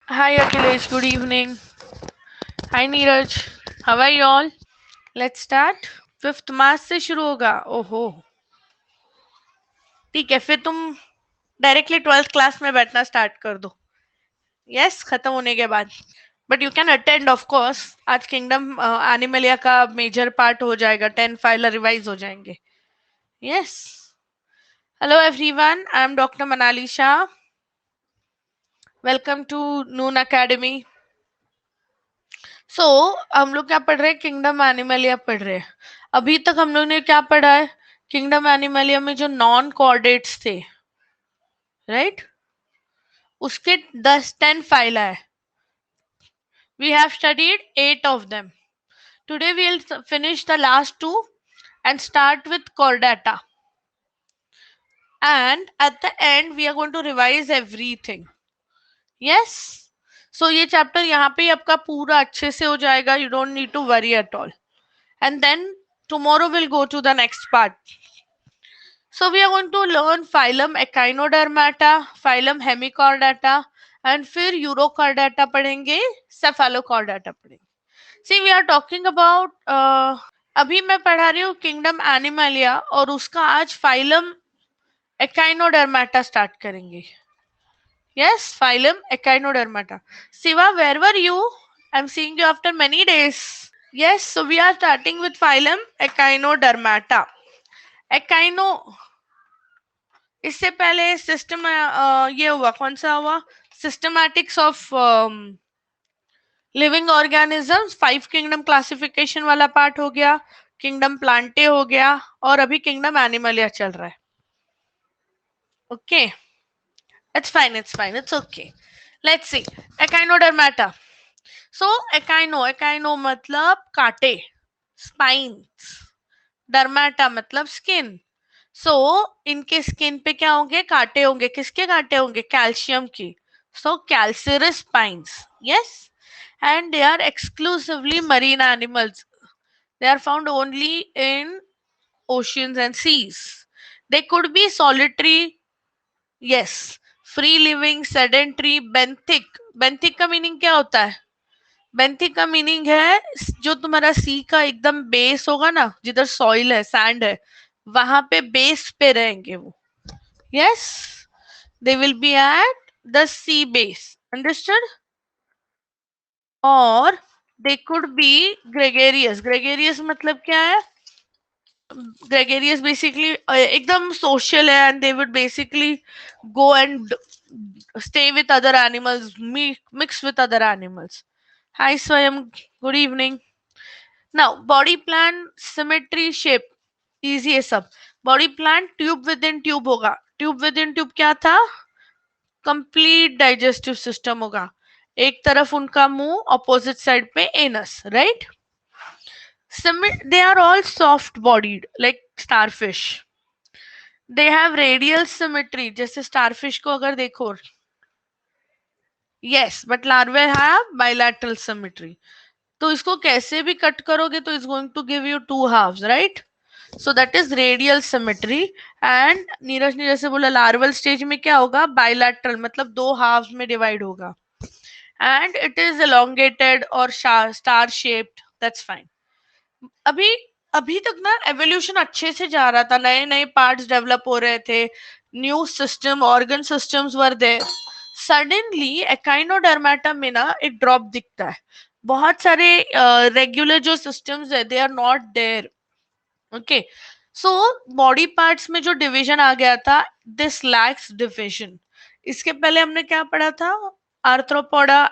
Hi Akhilesh, good evening. Hi Neeraj, how are you all? Let's start. 5th मार्च से शुरू होगा. ओहो, ठीक है, फिर तुम डायरेक्टली 12th क्लास में बैठना स्टार्ट कर दो. यस, खत्म होने के बाद. But you can attend of course. आज किंगडम एनिमलिया का मेजर पार्ट हो जाएगा. 10 फाइल रिवाइज हो जाएंगे. Yes. Hello everyone, I am doctor Manali Shah. Welcome to Noon academy. So हम लोग क्या पढ़ रहे हैं? किंगडम एनिमलिया पढ़ रहे हैं. अभी तक हम लोग ने क्या पढ़ा है? किंगडम एनिमलिया में जो नॉन कॉर्डेट्स थे, राइट, उसके 10 फाइला है. We have studied 8 of them. Today we will finish the last 2 and start with chordata, and at the end we are going to revise everything. Yes. So ये chapter यहाँ पे आपका पूरा अच्छे से हो जाएगा. You don't need to worry at all. And then tomorrow we'll go to the next part. So we are going to learn phylum Echinodermata, phylum Hemichordata, and फिर Urochordata पढ़ेंगे, Cephalochordata पढ़ेंगे. See, we are talking about अभी मैं पढ़ा रही हूँ kingdom Animalia और उसका आज फाइलम Echinodermata स्टार्ट करेंगे. Yes, phylum Echinodermata. Siva, where were you? I'm seeing you after many days. Yes, so we are starting with phylum Echinodermata. Echino, इससे पहले सिस्टम ये हुआ, कौन सा हुआ? Systematics of living organisms. 5 kingdom classification वाला part हो गया. किंगडम प्लांटे हो गया. और अभी किंगडम एनिमलिया चल रहा है. Okay, it's fine, it's fine, it's okay. Let's see. Echinodermata. So echino मतलब कांटे, स्पाइन्स. डर्माटा मतलब स्किन. सो इनके स्किन पे क्या होंगे? कांटे होंगे. किसके कांटे होंगे? कैल्शियम की. So calcareous spines. Yes. And they are exclusively marine animals. They are found only in oceans and seas. They could be solitary, yes, free living, sedentary, benthic. Benthic का मीनिंग क्या होता है? बेंथिक का meaning है जो तुम्हारा सी का एकदम बेस होगा ना, जिधर सॉइल है, सैंड है, वहां पे बेस पे रहेंगे वो. Yes, they will be at the sea base. Understood? और they could be gregarious. Gregarious मतलब क्या है? ग्रेगेरियस बेसिकली एकदम सोशल है, and they would basically go and stay with other animals, mix with other animals. Hi Swayam, good evening. Now body plan, symmetry, shape, easy है सब. Body plan tube within tube होगा. Tube within tube क्या था? Complete digestive system होगा. एक तरफ उनका मुंह, ऑपोजिट साइड पे anus, right. They are all soft bodied like starfish. They have radial symmetry. जैसे starfish को अगर देखो, yes, but larvae have bilateral symmetry. तो इसको कैसे भी कट करोगे तो it's going to give you two halves, right? So that is radial symmetry. And Neeraj ने जैसे बोला larval stage में क्या होगा? Bilateral, मतलब दो halves में divide होगा. And it is elongated or star shaped. That's fine. अभी अभी तक ना एवोल्यूशन अच्छे से जा रहा था. नए नए पार्ट्स डेवलप हो रहे थे. New system, organ systems were there. Suddenly echinodermata में ना एक ड्रॉप दिखता है. बहुत सारे रेगुलर जो सिस्टम्स है, they are not there. Okay. So body parts में जो डिवीजन आ गया था, दिस लैक्स डिवीजन. इसके पहले हमने क्या पढ़ा था? Arthropoda,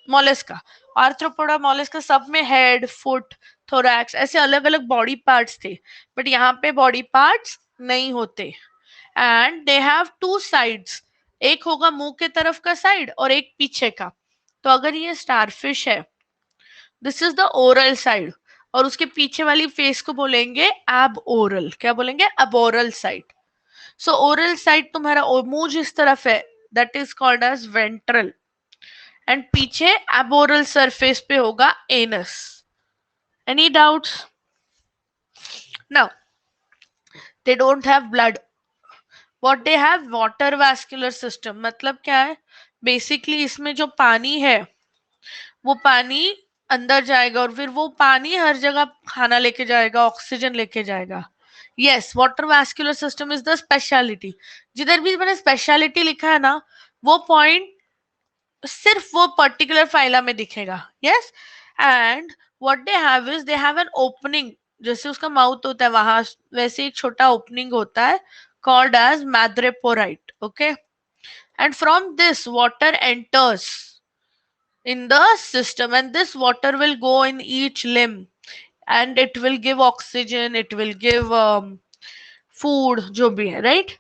Mollusca. आर्थ्रोपोडा, मोलस्का सब में हेड, फुट, थोरैक्स ऐसे अलग अलग बॉडी पार्ट्स थे. बट यहाँ पे बॉडी पार्ट्स नहीं होते. And they have two sides. एक होगा मुंह के तरफ का साइड और एक पीछे का. तो अगर ये स्टारफिश है, this is the oral side, और उसके पीछे वाली फेस को बोलेंगे एब ओरल. क्या बोलेंगे? अब oral side. So oral side तुम्हारा मुंह जिस तरफ है, that is called as ventral. And पीछे एबोरल सरफेस पे होगा anus. Any doubts? Now they don't have blood. What they have? Water vascular system. मतलब क्या है? बेसिकली इसमें जो पानी है वो पानी अंदर जाएगा और फिर वो पानी हर जगह खाना लेके जाएगा, ऑक्सीजन लेके जाएगा। Yes, water vascular system is the speciality. जिधर भी मैंने स्पेशलिटी लिखा है ना, वो पॉइंट सिर्फ वो पर्टिकुलर फाइला में दिखेगा। Yes, and what they have is they have an opening, जैसे उसका माउथ होता है वहां वैसे एक छोटा ओपनिंग होता है, called as madreporite. Okay, and from this water enters in the system, and this water will go in each limb, and it will give oxygen, it will give food, जो भी है, right?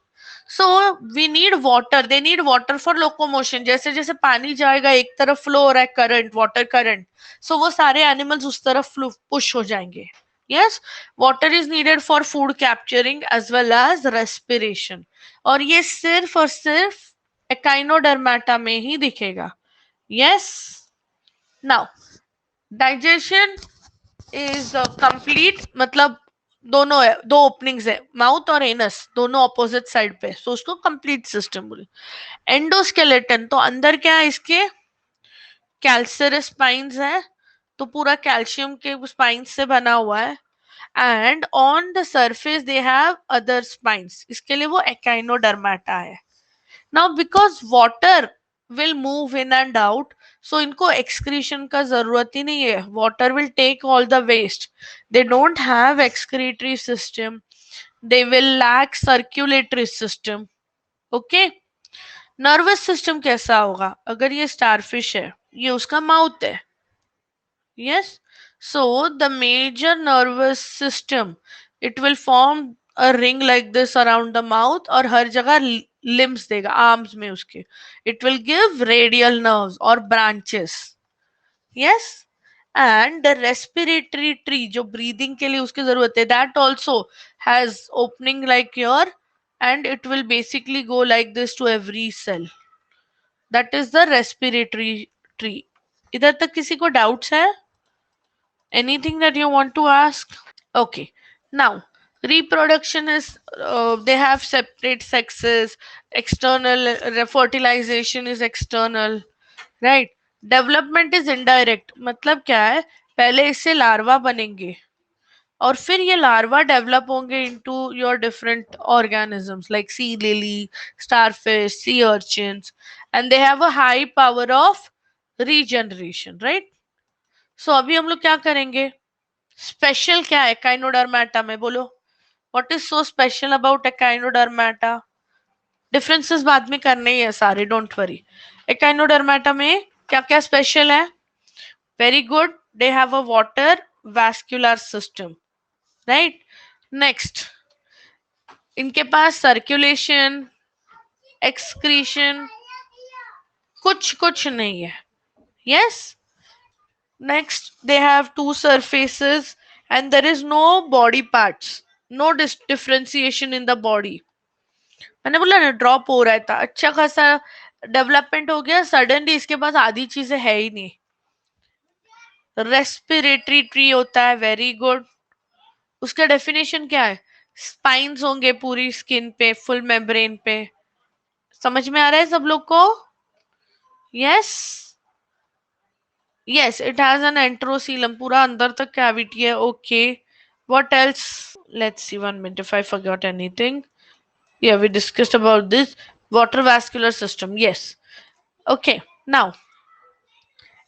So we need water, they need water for locomotion। जैसे जैसे पानी जाएगा एक तरफ flow हो रहा है, करंट, वाटर करंट, सो वो सारे एनिमल्स उस तरफ पुश हो जाएंगे। Yes, water is needed for food capturing as well as respiration, और ये सिर्फ और सिर्फ एकाइनोडर्माटा में ही दिखेगा। Yes, now digestion is complete, मतलब दोनों है, दो ओपनिंग्स है, माउथ और एनस दोनों ऑपोजिट साइड पे, सो उसको कंप्लीट सिस्टम बोले। एंडोस्केलेटन, तो अंदर क्या है इसके, कैल्सरस स्पाइन्स है, तो पूरा कैल्शियम के स्पाइन्स से बना हुआ है। And on the surface they have other spines, इसके लिए वो एकाइनोडर्माटा है। Now because water will move in and out, so इनको एक्सक्रीशन का जरूरत ही नहीं है, water will take all the waste, they don't have excretory system, they will lack circulatory system। Okay, nervous system कैसा होगा, अगर ये स्टारफिश है, ये उसका माउथ है। Yes, so the major nervous system, it will form a ring like this around the mouth, और हर जगह लिम्स देगा, आर्म्स में उसके, it will give radial nerves और branches. Yes, and the respiratory tree, जो ब्रीदिंग के लिए उसकी जरूरत है, that also has opening like your, and it will basically go like this to every cell, that is the respiratory tree. इधर तक किसी को डाउट्स है? Anything that you want to ask? Okay, now reproduction is they have separate sexes, external fertilization is external, right? Development is indirect, मतलब क्या है, पहले इससे लार्वा बनेंगे और फिर ये लार्वा डेवलप होंगे into your different organisms like sea lily, starfish, sea urchins, and they have a high power of regeneration, right? So अभी हम लोग क्या करेंगे, स्पेशल क्या है एकाइनोडर्माटा में, बोलो what is so special about Echinodermata? Differences बाद में करने ही है सारे, डोंट वरी। एकाइनोडर्माटा में क्या क्या स्पेशल है? Very good, they have a water vascular system, right? Next, इनके पास सर्कुलेशन, एक्सक्रीशन कुछ कुछ नहीं है। Yes, next they have two surfaces and there is no body parts, no differentiation in the body। मैंने बोला ना ड्रॉप हो रहा था, अच्छा खासा डेवलपमेंट हो गया, सडनली इसके पास आधी चीजें है ही नहीं। रेस्पिरेटरी ट्री होता है, वेरी गुड, उसका डेफिनेशन क्या है, स्पाइन्स होंगे पूरी स्किन पे, फुल मेम्ब्रेन पे। समझ में आ रहा है सब लोग को? Yes, yes, it has an enterocoelom, पूरा अंदर तक कैविटी है। Okay, what else? Let's see, 1 minute if I forgot anything. Yeah, we discussed about this water vascular system. Yes, okay, now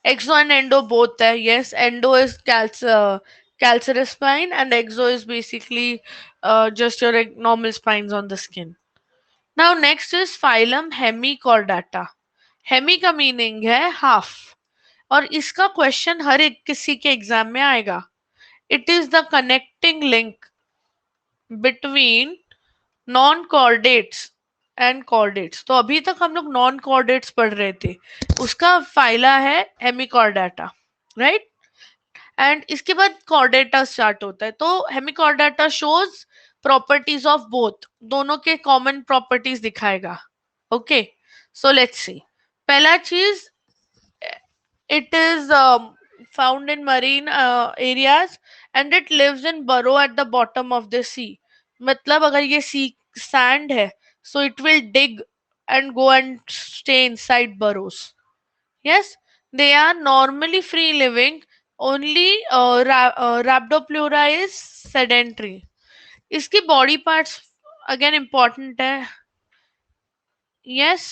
exo and endo both है। Yes, endo is calcareous spine and exo is basically just your normal spines on the skin। Now next is phylum hemichordata। Hemi का meaning है half, और इसका question हर एक किसी के exam में आएगा। It is the connecting link between non chordates and chordates. तो अभी तक हम लोग नॉन कॉर्डेट्स पढ़ रहे थे, उसका फाइला है हेमिकॉर्डाटा, राइट? एंड इसके बाद कॉर्डेटा स्टार्ट होता है, तो हेमिकॉर्डाटा शोज प्रॉपर्टीज ऑफ बोथ, दोनों के कॉमन प्रॉपर्टीज दिखाएगा। Okay, so let's see. पहला चीज, it is found in marine areas and it lives in burrow at the bottom of the sea। मतलब अगर ये सी सैंड है, so it will dig and go and stay inside burrows. Yes, they are normally free living. Only Rhabdopleura is sedentary. इसकी body parts again important है. Yes.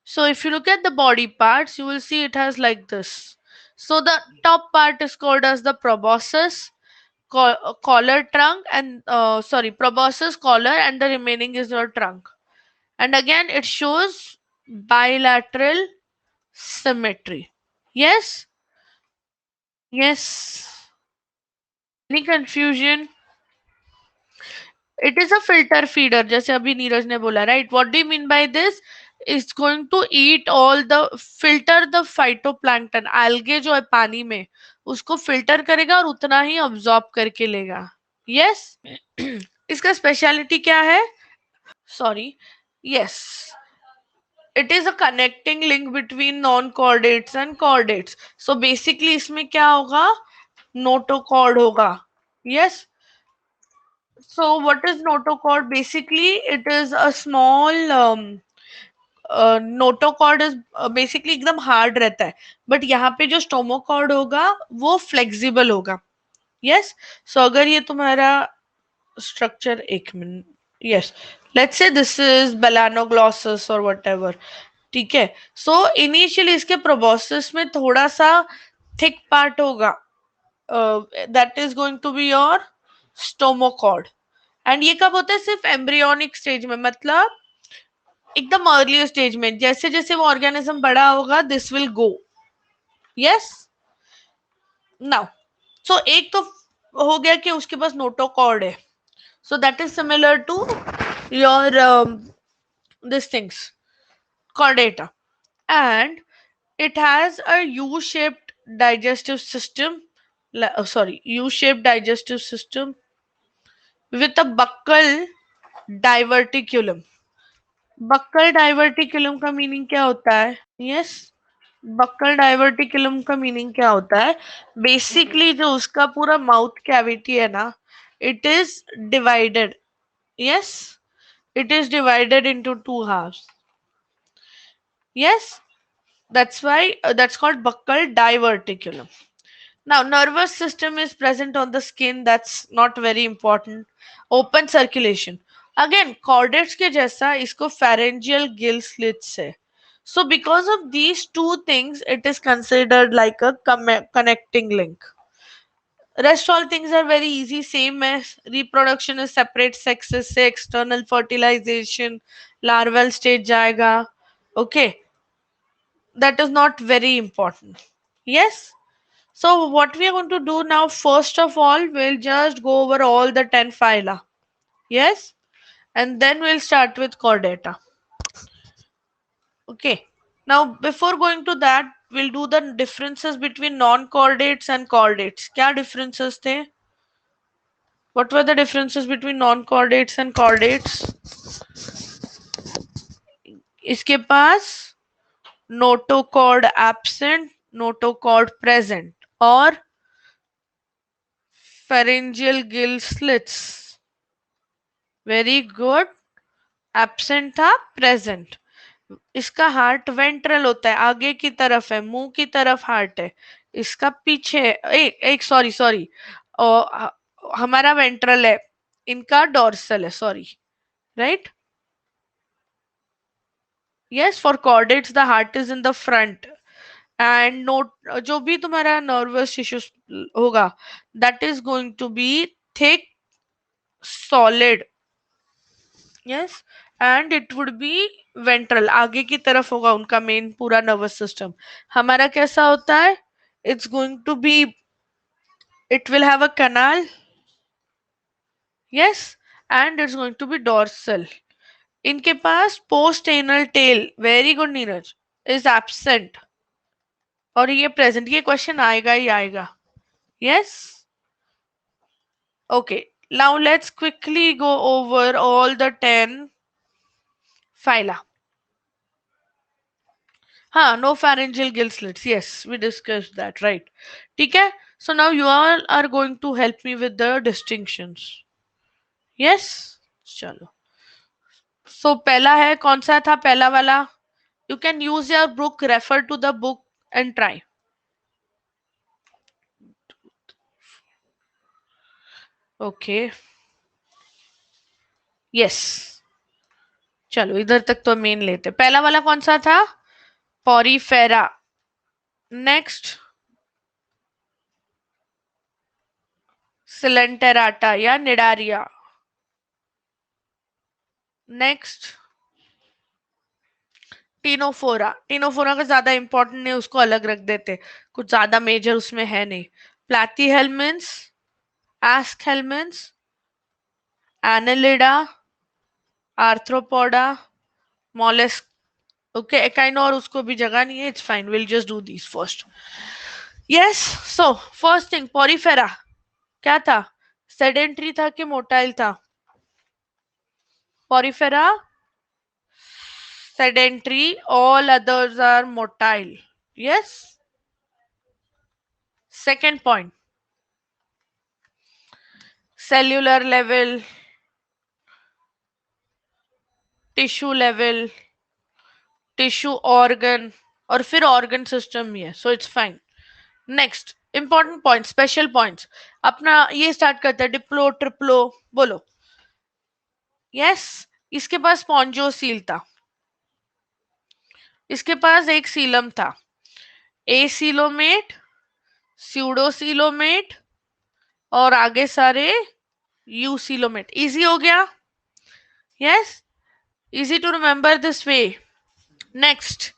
So if you look at the body parts, you will see it has like this. So the top part is called as the proboscis, collar trunk, and sorry, proboscis collar, and the remaining is your trunk. And again, it shows bilateral symmetry. Yes, yes. Any confusion? It is a filter feeder, जैसे अभी नीरज ने बोला, right? What do you mean by this? It's going to eat all the filter the phytoplankton. algae जो है पानी में उसको filter करेगा और उतना ही अब्सॉर्ब करके लेगा. Yes. इसका स्पेशलिटी क्या है? Sorry. Yes. It is a connecting link between non-chordates and chordates. So basically इसमें क्या होगा? Notochord होगा. Yes. So what is notochord? Basically, it is a small notochord is basically एकदम हार्ड रहता है बट यहाँ पे जो स्टोमोकॉर्ड होगा वो फ्लेक्सिबल होगा. यस. सो अगर ये तुम्हारा स्ट्रक्चर एक minute. Yes. Let's say this is Balanoglossus और व्हाटएवर. ठीक है. सो इनिशियली इसके प्रोबोसिस में थोड़ा सा थिक पार्ट होगा. That is going to be your stomochord. And ये कब होता है? सिर्फ एम्ब्रियोनिक स्टेज में, मतलब एकदम अर्ली स्टेज में. जैसे जैसे वो ऑर्गेनिज्म बड़ा होगा this will go. Yes. Now so एक तो हो गया कि उसके पास नोटोकॉर्ड है. So that is similar to your this things chordata. And it has a U-shaped digestive system. Sorry, U-shaped digestive system with a buccal diverticulum. Buccal diverticulum का meaning क्या होता है? यस. बक्कल डाइवर्टिकुलम का meaning क्या होता है? Basically जो उसका पूरा माउथ कैविटी है ना, it is divided. Yes. It is divided into two halves. Yes. That's why that's called buccal diverticulum. Now, nervous system is present on the skin. That's not very important. Open circulation. Again, chordates के जैसा इसको pharyngeal gill slits है. So, because of these two things, it is considered like a connecting link. Rest all things are very easy. Same as reproduction is separate sexes से external fertilization, larval stage जाएगा. Okay, that is not very important. Yes. So what we are going to do now, first of all, we'll just go over all the 10 phyla. Yes. And then we'll start with chordata. Okay. Now, before going to that, we'll do the differences between non-chordates and chordates. क्या differences थे? What were the differences between non-chordates and chordates? इसके पास notochord absent, notochord present, और pharyngeal gill slits. Very good. Absent था, present. इसका heart ventral होता है, आगे की तरफ है, मुंह की तरफ हार्ट है. इसका पीछे एक सॉरी सॉरी हमारा वेंट्रल है, इनका डोर्सल है. Sorry. Right. Yes. For chordates the heart is in the front. And note जो भी तुम्हारा नर्वस टिश्यू होगा that is going to be thick solid. Yes. And it would be ventral, आगे की तरफ होगा उनका मेन पूरा नर्वस सिस्टम. हमारा कैसा होता है? It's going to be, it will have a canal. Yes. And it's going to be dorsal. इनके पास post anal tail, very good Neeraj, is absent. और ये प्रेजेंट. ये क्वेश्चन आएगा ही आएगा. Yes. Okay. Now let's quickly go over all the 10 phyla. हाँ, no pharyngeal gill slits. Yes, we discussed that, right? ठीक है. So now you all are going to help me with the distinctions. Yes. चलो. सो पहला है, कौन सा था पहला वाला? You can use your book, refer to the book and try. Okay, yes. चलो इधर तक तो मेन लेते. पहला वाला कौन सा था? पॉरीफेरा. नेक्स्ट, सिलेंटेराटा या निडारिया. Next, Ctenophora. टीनोफोरा का ज्यादा इंपॉर्टेंट नहीं, उसको अलग रख देते, कुछ ज्यादा मेजर उसमें है नहीं. प्लैथीहेल्मिन्स, एस्कहेल्मिन्स, Annelida, arthropoda, mollusc. Okay, echino और उसको भी जगह नहीं है, it's fine, will just do this first. Yes. So first thing, Porifera क्या था? सेडेंट्री था कि मोटाइल था? Porifera sedentary, all others are motile. Yes. Second point, cellular level, tissue level, tissue organ, और फिर organ system ही है, so it's fine. Next, important point, special points. अपना ये start करते हैं, डिप्लो ट्रिप्लो, बोलो. Yes, इसके पास स्पॉन्जोसील था, इसके पास एक सीलम था, एसीलोमेट, स्यूडोसीलोमेट, और आगे सारे यूसीलोमेट. इजी हो गया? Yes, easy to remember this way. Next,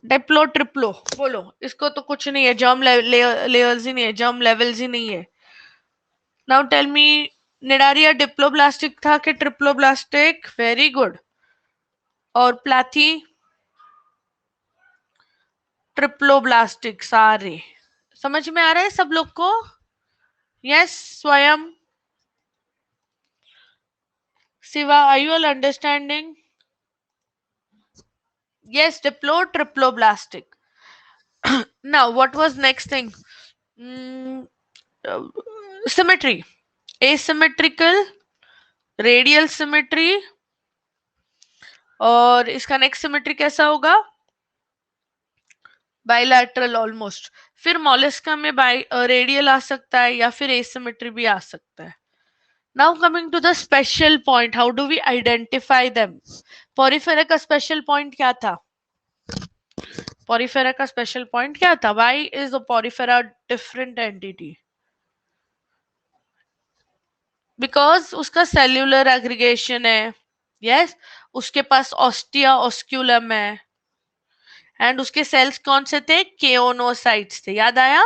diplo triplo, बोलो. इसको तो कुछ नहीं है, जर्म लेयर्स ही नहीं है, जर्म लेवल्स ही नहीं है. Now tell me, cnidaria diploblastic था कि ट्रिप्लोब्लास्टिक? Very good. और प्लाथी? ट्रिप्लोब्लास्टिक. सारे समझ में आ रहे हैं सब लोग को? Yes. Swayam, Shiva, are you all understanding? Yes, diplo triploblastic. Now, what was next thing? Mm, uh, symmetry. Asymmetrical, radial symmetry. और इसका नेक्स्ट सिमेट्री कैसा होगा? Bilateral almost. फिर मोलस्का में रेडियल आ सकता है या फिर एसिमेट्री भी आ सकता है. Now coming to the special point, how do we identify them? Porifera का स्पेशल पॉइंट क्या था? पॉरीफेरा का स्पेशल पॉइंट क्या था? Why is the porifera different entity? Because उसका सेल्यूलर एग्रीगेशन है. यस, उसके पास ऑस्टिया ऑस्क्यूलम है, एंड उसके सेल्स कौन से थे? केओनोसाइट्स थे. याद आया?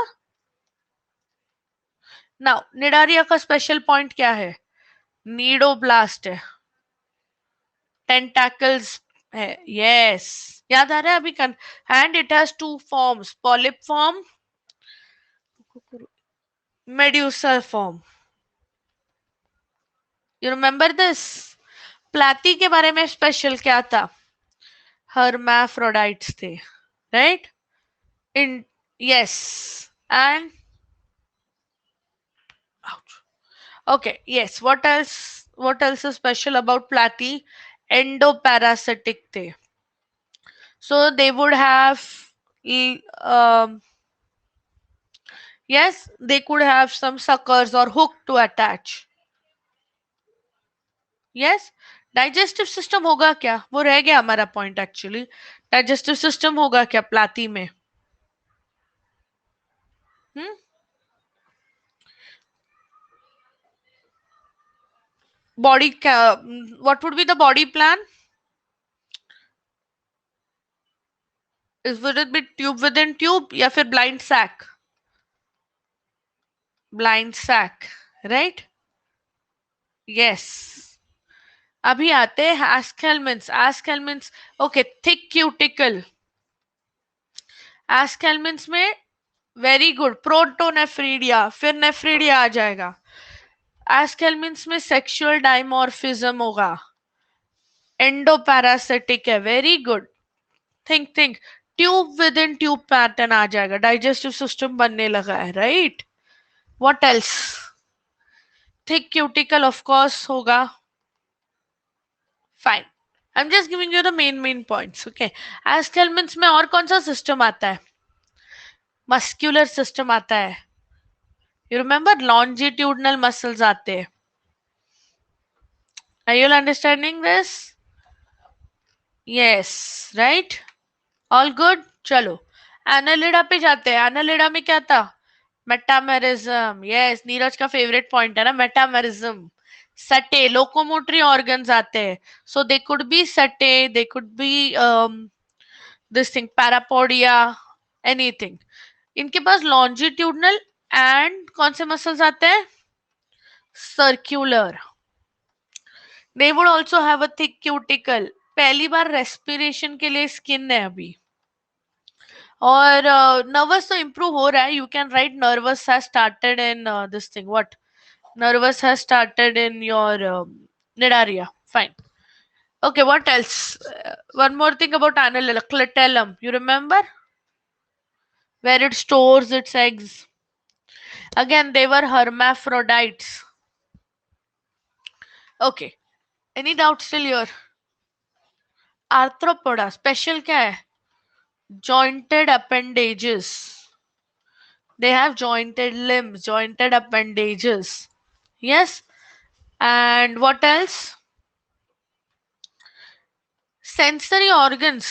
नाउ निडारिया का स्पेशल पॉइंट क्या है? नीडोब्लास्ट है, टेंटाकल्स है. यस, याद आ रहा है अभी? And it has two forms, polyp form, medusa form. You remember this? Platy के बारे में स्पेशल क्या था? hermaphrodites थे, राइट? इन, yes. And okay, yes, what else is special about platy? Endoparasitic थे, so they would have yes, they could have some suckers or hook to attach. Yes. Digestive system होगा क्या? वो रह गया हमारा पॉइंट एक्चुअली. डाइजेस्टिव सिस्टम होगा क्या प्लाती में? बॉडी क्या, what would be the body plan? Would it be tube within tube या फिर blind sac? Blind sac, right? Yes. अभी आते हैं aschelminthes. Aschelminthes, okay, thick cuticle. Aschelminthes में वेरी गुड, प्रोटोनेफ्रीडिया, फिर नेफ्रीडिया आ जाएगा. एस्केल्मेंट्स में सेक्सुअल डाइमॉर्फिज्म होगा, एंडोपैरासिटिक है. Very good. Think tube within tube pattern आ जाएगा, डाइजेस्टिव सिस्टम बनने लगा है, right? What else? Thick cuticle of course होगा. Fine, I am just giving you the main points. Okay, aschelminthes में और कौन सा सिस्टम आता है? मस्क्यूलर सिस्टम आता है. यू रिमेम्बर लॉन्जिट्यूडनल मसल्स आते हैं. Are you understanding this? Yes, right. All good. चलो एनालिडा पे जाते हैं. एनालिडा में क्या था? मेटामेरिज्म. यस, नीरज का फेवरेट पॉइंट है ना मेटामेरिज्म. सटे लोकोमोटरी ऑर्गन्स आते हैं. सो दे कुड बी सटे, दे could B this thing parapodia, anything. इनके पास लॉन्जिट्यूडनल एंड कौन से मसल्स आते हैं? Circular. They would also have a thick cuticle. पहली बार रेस्पिरेशन के लिए स्किन है अभी. और नर्वस तो इम्प्रूव हो रहा है. You can right nervous has started in this thing. What? Nervous has started in your nidaria. Fine. Okay, what else? One more thing about annulella, clitellum. You remember? Where it stores its eggs. Again, they were hermaphrodites. Okay. Any doubt still here? Arthropoda. Special क्या है? Jointed appendages. They have jointed limbs, jointed appendages. Yes. And what else? Sensory organs.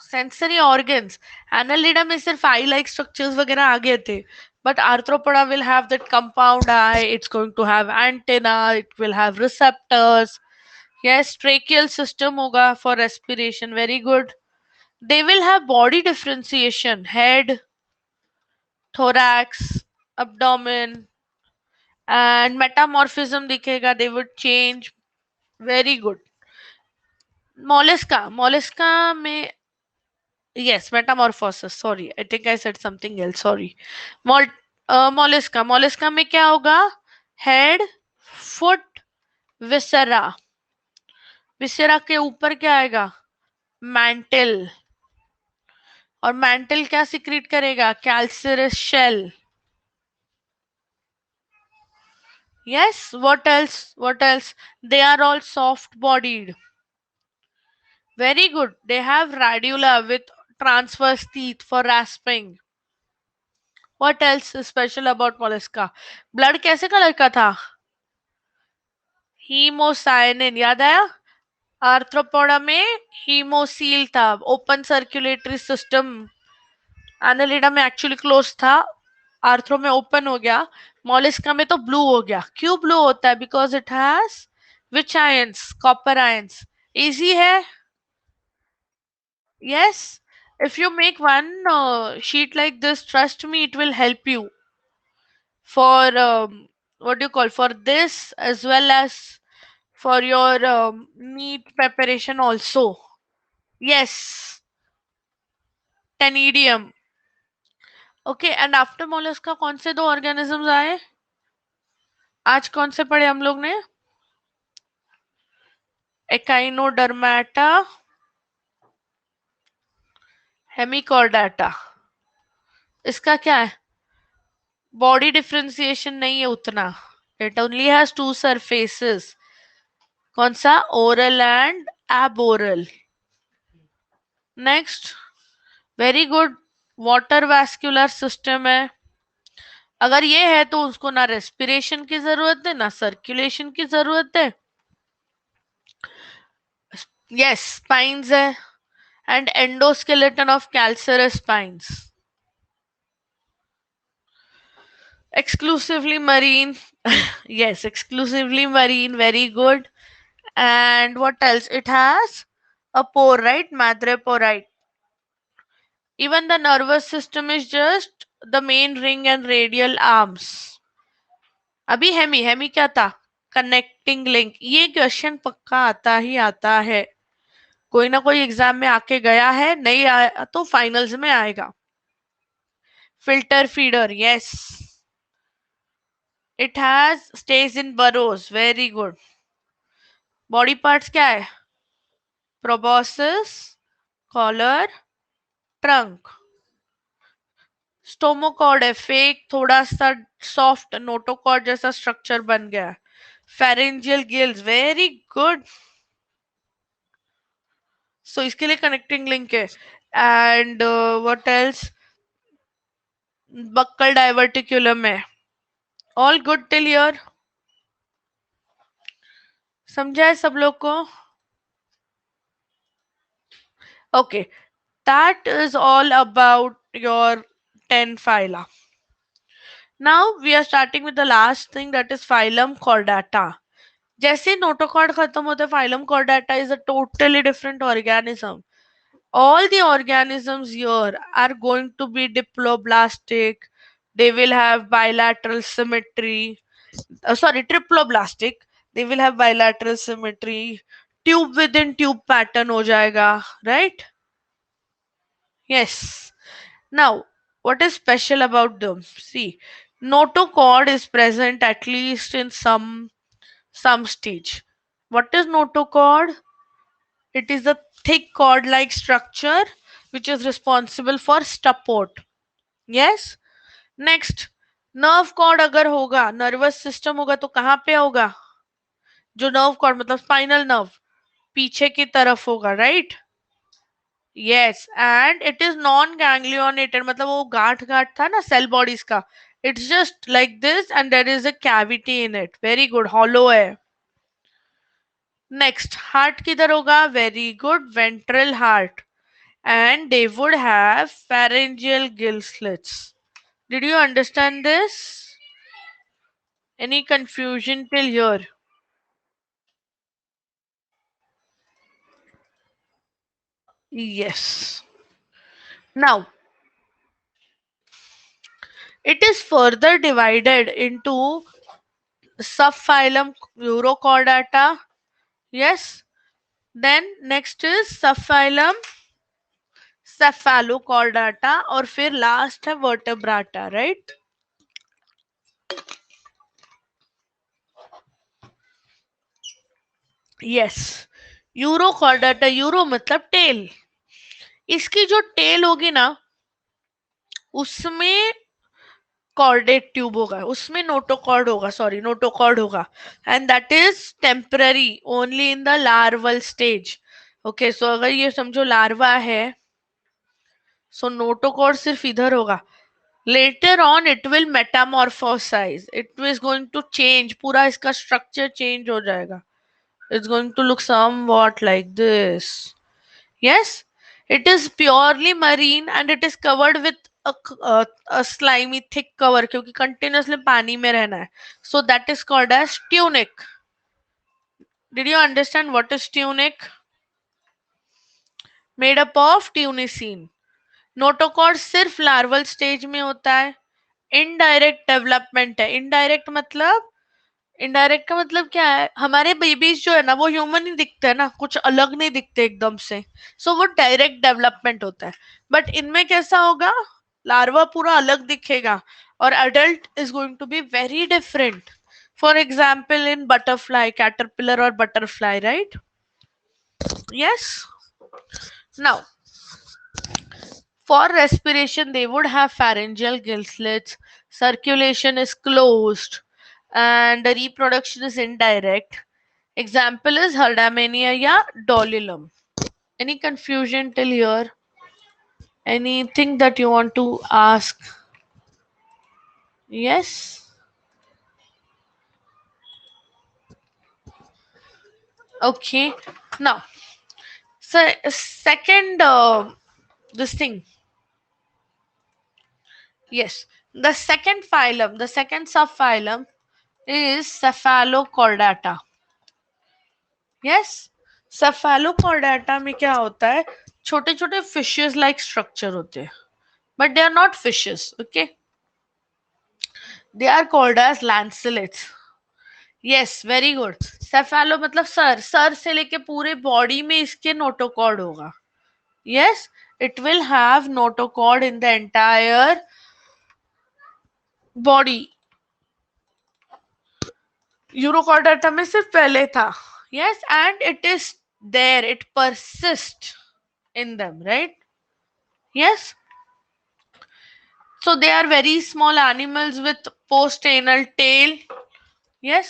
Sensory organs. Annelida में सिर्फ eye like structures वगैरह आ गए थे. But arthropoda will have that compound eye. It's going to have antenna. It will have receptors. Yes, tracheal system होगा for respiration. Very good. They will have body differentiation. Head, thorax, abdomen and metamorphism दिखेगा. They would change. Very good. Mollusca. Mollusca में yes, metamorphosis. Sorry, I think I said something else. Sorry. Mol mollusca. Mollusca में क्या होगा? Head, foot, viscera. Viscera के ऊपर क्या आएगा? Mantle. और mantle क्या secrete करेगा? Calcareous shell. Yes. What else? What else? They are all soft-bodied. Very good. They have radula with transverse teeth for rasping. What else is special about mollusca? Blood कैसे colour का था? Haemocyanin. याद आया? Arthropoda में haemocoel था. Open circulatory system. Annelida में actually close था. Arthro में ओपन हो गया. मोलिस्का में तो ब्लू हो गया. क्यों ब्लू होता है? Because it has which ions? Copper ions. Easy है. yes, if you make one sheet like this, trust me, it will help you for what do you call, for this as well as for your meat preparation also. Yes, ctenidium. Okay, and after mollusca कौन से दो organisms आए? आज कौन से पढ़े हम लोग ने? एकाइनोडर्माटा, हेमिकॉर्डाटा. इसका क्या है? बॉडी डिफरेंशिएशन नहीं है उतना. It only has to surfaces. कौन सा? Oral and aboral. Next. Very good. Water vascular system है. अगर ये है तो उसको ना रेस्पिरेशन की जरूरत है ना सर्कुलेशन की जरूरत है. यस, स्पाइंस है. And endoskeleton of calcareous spines. exclusively marine. Yes, exclusively marine. Very good. And what else? It has a pore, right? Madreporite. Even the nervous system is just the main ring and radial arms. अभी Hemy. Hemy क्या था? Connecting link. ये question पक्का आता ही आता है. कोई ना कोई एग्जाम में आके गया है. नहीं आया तो फाइनल्स में आएगा. Filter feeder. Yes, it has stage in burrows. Very good. Body parts क्या है? Proboscis, collar, trunk. स्टोमोकॉर्ड है. फेक, थोड़ा सा सॉफ्ट नोटोकॉर्ड जैसा स्ट्रक्चर बन गया. pharyngeal gills, very good. So इसके लिए connecting link है. And what else? Buccal diverticulum है. All good till here. समझा है सब लोग को? Okay, that is all about your 10 phyla. Now we are starting with the last thing, that is phylum Chordata. जैसे नोटोकॉर्ड खत्म होता है, phylum Chordata is a totally different organism. All the organisms here are going to be diploblastic. They will have bilateral symmetry. Sorry, triploblastic. They will have bilateral symmetry. Tube within tube pattern हो जाएगा, right? Yes. Now, what is special about them? See, notochord is present at least in some stage. What is notochord? It is a thick cord-like structure which is responsible for support. Yes. Next, nerve cord अगर होगा, nervous system होगा तो कहाँ पे होगा? जो nerve cord मतलब spinal nerve पीछे की तरफ होगा, right? Yes, and it is non-ganglionated मतलब वो गांठ गांठ था ना cell bodies का. It's just like this and there is a cavity in it. Very good, hollow है. Next, heart किधर होगा? Very good, ventral heart. And they would have pharyngeal gill slits. Did you understand this? Any confusion till here? Yes. Now, it is further divided into subphylum Urochordata. Yes. Then next is subphylum Cephalochordata और फिर last है Vertebrata, right? Yes. Urochordata, euro मतलब tell. इसकी जो tell होगी ना उसमें chordate tube होगा, उसमें नोटोकॉर्ड होगा, सॉरी नोटोकॉर्ड होगा. And that is temporary only in the larval stage. Okay, so अगर ये समझो लार्वा है, सो नोटोकॉर्ड सिर्फ इधर होगा. Later on it will metamorphosize, it is going to change, पूरा इसका स्ट्रक्चर चेंज हो जाएगा. It's going to look somewhat like this. Yes, it is purely marine and it is covered with a slimy thick cover क्योंकि continuously पानी में रहना है. So that is called as tunic. Did you understand what is tunic? Made up of tunicine. Notochord सिर्फ larval stage में होता है. Indirect development है. Indirect मतलब, इनडायरेक्ट का मतलब क्या है? हमारे बेबीज जो है ना वो ह्यूमन ही दिखते हैं ना, कुछ अलग नहीं दिखते एकदम से. सो वो डायरेक्ट डेवलपमेंट होता है. बट इनमें कैसा होगा? लार्वा पूरा अलग दिखेगा और adult is going to be very different. For example in butterfly, caterpillar और butterfly, right? Yes. Now, for respiration, they would have pharyngeal gill slits, circulation is closed, and the reproduction is indirect. Example is Herdamania ya Dolilum. Any confusion till here? Anything that you want to ask? Yes? Okay. Now, so second, this thing. Yes. The second phylum, the second subphylum is Cephalochordata. Yes. Cephalochordata में क्या होता है? छोटे छोटे fishes like structure होते हैं, but they are not fishes. Okay, they are called as lancelets. Yes, very good. Cephalo मतलब सर, सर से लेके पूरे बॉडी में इसके नोटोकॉर्ड होगा. Yes, it will have notochord in the entire body. Urochordata में सिर्फ पहले था. Yes, and it is there, it persist in them, right? Yes. So they are very small animals with post-anal tail. Yes.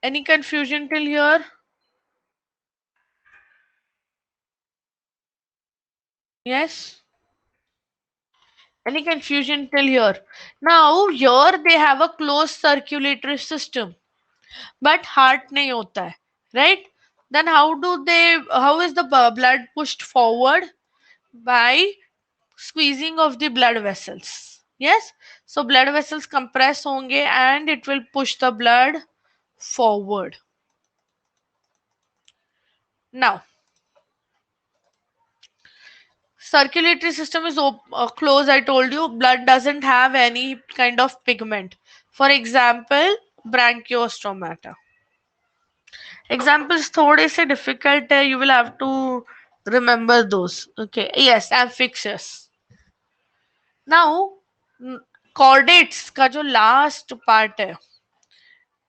Any confusion till here? Yes. Any confusion till here? Now here they have a closed circulatory system, but heart नहीं होता है, right? Then how is the blood pushed forward? By squeezing of the blood vessels. Yes. So blood vessels compress होंगे and it will push the blood forward. Now circulatory system is closed. I told you blood doesn't have any kind of pigment. For example, branchiostomata. Examples थोड़े से difficult है. You will have to remember those. Okay. Yes, amphixis. Now chordates का जो last part है,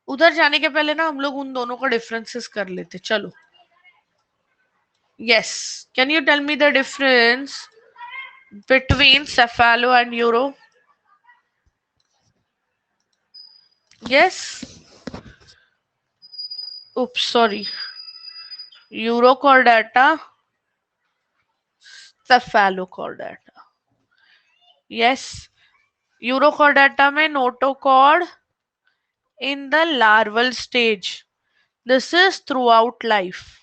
उधर जाने के पहले ना हम लोग उन दोनों का डिफरेंसेस कर लेते. चलो. Yes. Can you tell me the difference between cephalo and euro? Yes. Oops, sorry. Urochordata, cephalochordata. Yes. Urochordata में notochord in the larval stage. This is throughout life.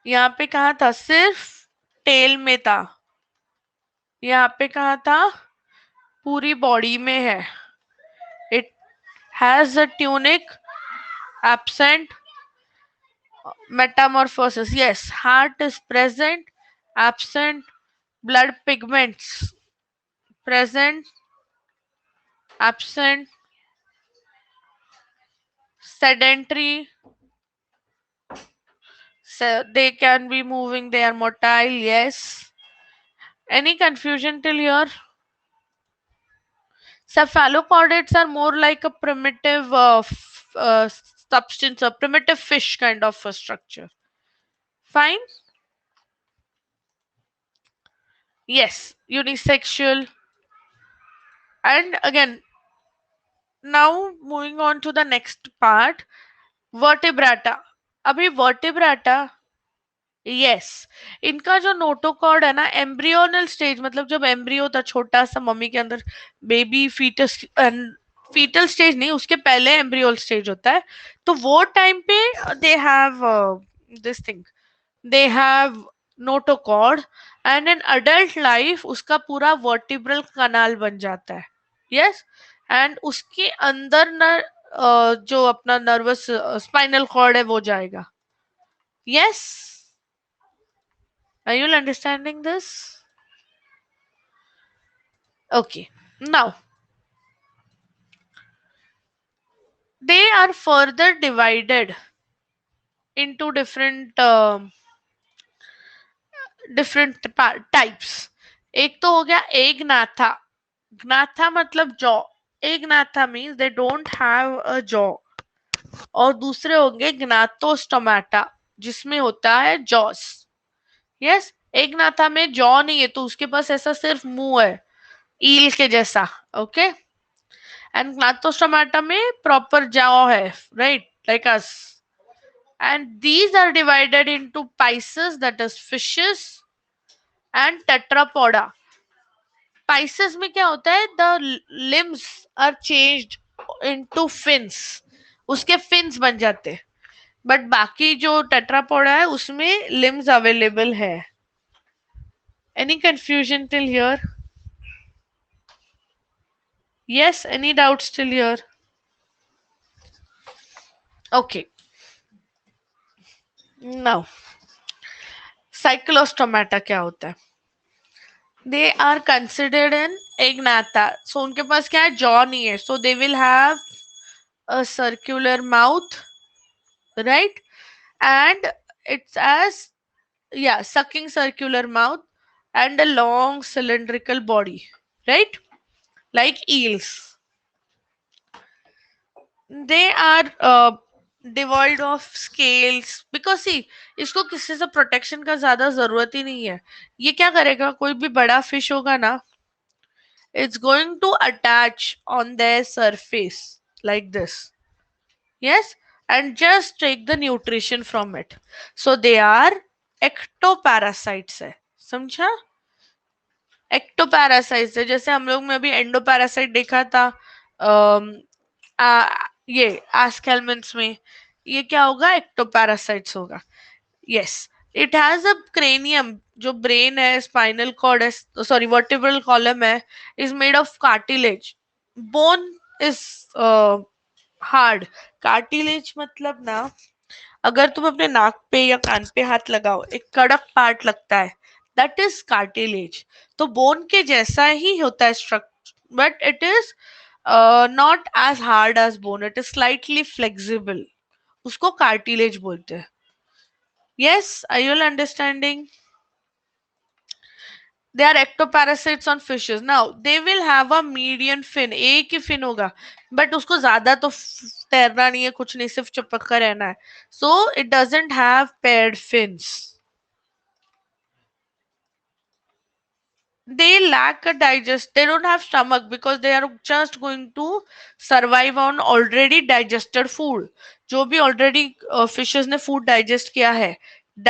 यहाँ पे कहा था सिर्फ टेल में था. यहाँ पे कहा था पूरी बॉडी में है. It has a tunic absent metamorphosis. Yes, heart is present, absent, blood pigments present, absent, sedentary, so they can be moving, they are motile. Yes. Any confusion till here? Cephalochordates are more like a primitive substance, a primitive fish kind of a structure. Fine. Yes, unisexual. And again, now moving on to the next part, vertebrata. अभी vertebrata, yes, इनका जो notochord है ना, embryonal stage मतलब जब embryo था छोटा सा मम्मी के अंदर, बेबी फीटस, फीटल स्टेज नहीं, उसके पहले एम्ब्रियोल स्टेज होता है, तो वो टाइम पे they have this thing, they have notochord, and in adult life उसका पूरा वर्टिब्रल कनाल बन जाता है. यस. एंड उसके अंदर न जो अपना नर्वस स्पाइनल कॉर्ड है वो जाएगा. Yes. Are you understanding this? Okay. Now, they are further divided into different types. एक तो हो गया एग्नाथा. ग्नाथा मतलब jaw. एग्नाथा means they don't have a jaw. और दूसरे होंगे ग्नाथोस्टोमाटा जिसमें होता है जॉस. यस. एग्नाथा में जॉ नहीं है तो उसके पास ऐसा सिर्फ मुंह है, ईल के जैसा. ओके. And Gnathostomata में proper jaw है, right? Like us. And these are divided into pisces, that is fishes, and tetrapoda. Pisces में क्या होता है? The limbs are changed into fins. उसके fins बन जाते हैं. But बाकी जो tetrapoda है उसमें limbs available है. Any confusion till here? Yes, any doubts till here? Okay. Now, cyclostomata क्या होता है? They are considered an egnatha. So उनके पास क्या है? जॉ नहीं है. So they will have a circular mouth, right? And it's as, yeah, sucking circular mouth and a long cylindrical body, right? Like eels. They are devoid of scales because see, इसको किसी से protection का ज्यादा जरूरत ही नहीं है. ये क्या करेगा? कोई भी बड़ा फिश होगा ना, it's going to attach on their surface like this. Yes, and just take the nutrition from it. So they are ectoparasites है, समझा? एक्टोपैरासाइट्स है, जैसे हम लोग में अभी एंडोपैरासाइट देखा था अम, ये एस्केलमेंट्स में, ये क्या होगा? एक्टोपैरासाइट्स होगा. Yes, it has a cranium, जो ब्रेन है, स्पाइनल कॉर्ड है, सॉरी वर्टिब्रल कॉलम है, is made of cartilage. Bone is hard. Cartilage मतलब ना, अगर तुम अपने नाक पे या कान पे हाथ लगाओ, एक कड़क पार्ट लगता है, दैट इज कार्टिलेज. तो बोन के जैसा ही होता है structure, but it is not as hard as bone, it is slightly flexible. उसको कार्टिलेज बोलते हैं. Yes, are you understanding? They are ectoparasites on fishes. Now they will have a median fin, एक ही fin होगा, but उसको ज्यादा तो तैरना नहीं है, कुछ नहीं, सिर्फ चिपक कर रहना है. So it doesn't have paired fins. They lack a digest. They don't have stomach because they are just going to survive on already digested food. जो भी already fishes ने food digest किया है,